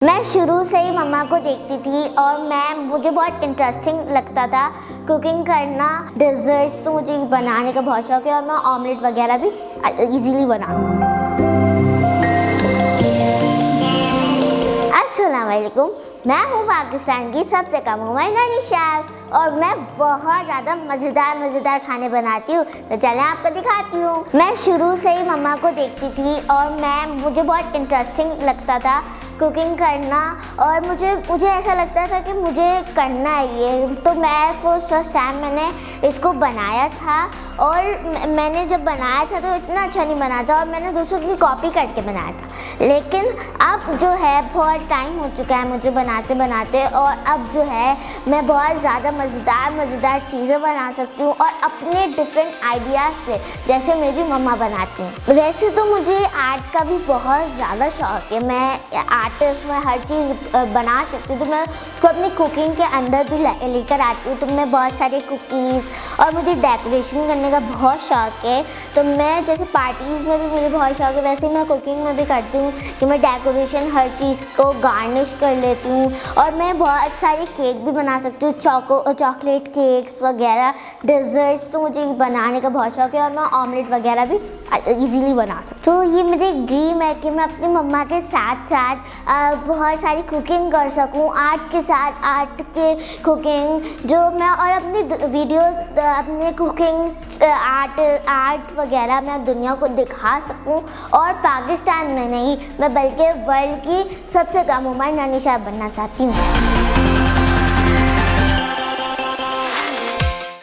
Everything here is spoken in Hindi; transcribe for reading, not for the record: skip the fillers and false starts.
मैं शुरू से ही मम्मा को देखती थी और मुझे बहुत इंटरेस्टिंग लगता था कुकिंग करना। डिज़र्ट्स तो मुझे बनाने का बहुत शौक है और मैं ऑमलेट वगैरह भी इजीली बनाऊँ। अस्सलाम वालेकुम, मैं हूँ पाकिस्तान की सबसे कम उम्र ननीशा और मैं बहुत ज़्यादा मज़ेदार खाने बनाती हूँ। तो चलें आपको दिखाती हूँ। मैं शुरू से ही मम्मा को देखती थी और मुझे बहुत इंटरेस्टिंग लगता था कुकिंग करना और मुझे ऐसा लगता था कि मुझे करना है ये। तो मैं फर्स्ट टाइम मैंने इसको बनाया था और मैंने जब बनाया था तो इतना अच्छा नहीं बना था और मैंने दूसरों की कॉपी करके बनाया था। लेकिन अब जो है बहुत टाइम हो चुका है मुझे बनाते और अब जो है मैं बहुत ज़्यादा मज़ेदार चीज़ें बना सकती हूँ और अपने डिफरेंट आइडियाज़ से, जैसे मेरी मम्मा बनाती हैं। वैसे तो मुझे आर्ट का भी बहुत ज़्यादा शौक है, मैं आर्टिस्ट में हर चीज़ बना सकती हूँ। तो मैं उसको अपनी कुकिंग के अंदर भी लेकर आती हूँ। तो मैं बहुत सारे कुकीज़ और मुझे डेकोरेशन करने का बहुत शौक है। तो मैं जैसे पार्टीज़ में भी मुझे बहुत शौक है, वैसे ही मैं कुकिंग में भी करती हूँ कि मैं डेकोरेशन हर चीज़ को गार्निश कर लेती हूँ। और मैं बहुत सारे केक भी बना सकती हूँ, चॉकलेट केक्स वगैरह। डिज़र्ट्स तो मुझे बनाने का बहुत शौक है और मैं ऑमलेट वगैरह भी इजीली बना सकती हूँ। तो ये मेरी ड्रीम है कि मैं अपनी मम्मा के साथ साथ बहुत सारी कुकिंग कर सकूँ, आर्ट के साथ आर्ट के कुकिंग जो मैं, और अपनी वीडियोस अपने कुकिंग आर्ट वगैरह मैं दुनिया को दिखा सकूँ। और पाकिस्तान में नहीं, मैं बल्कि वर्ल्ड की सबसे कम उम्र ननीशा बनना चाहती हूँ।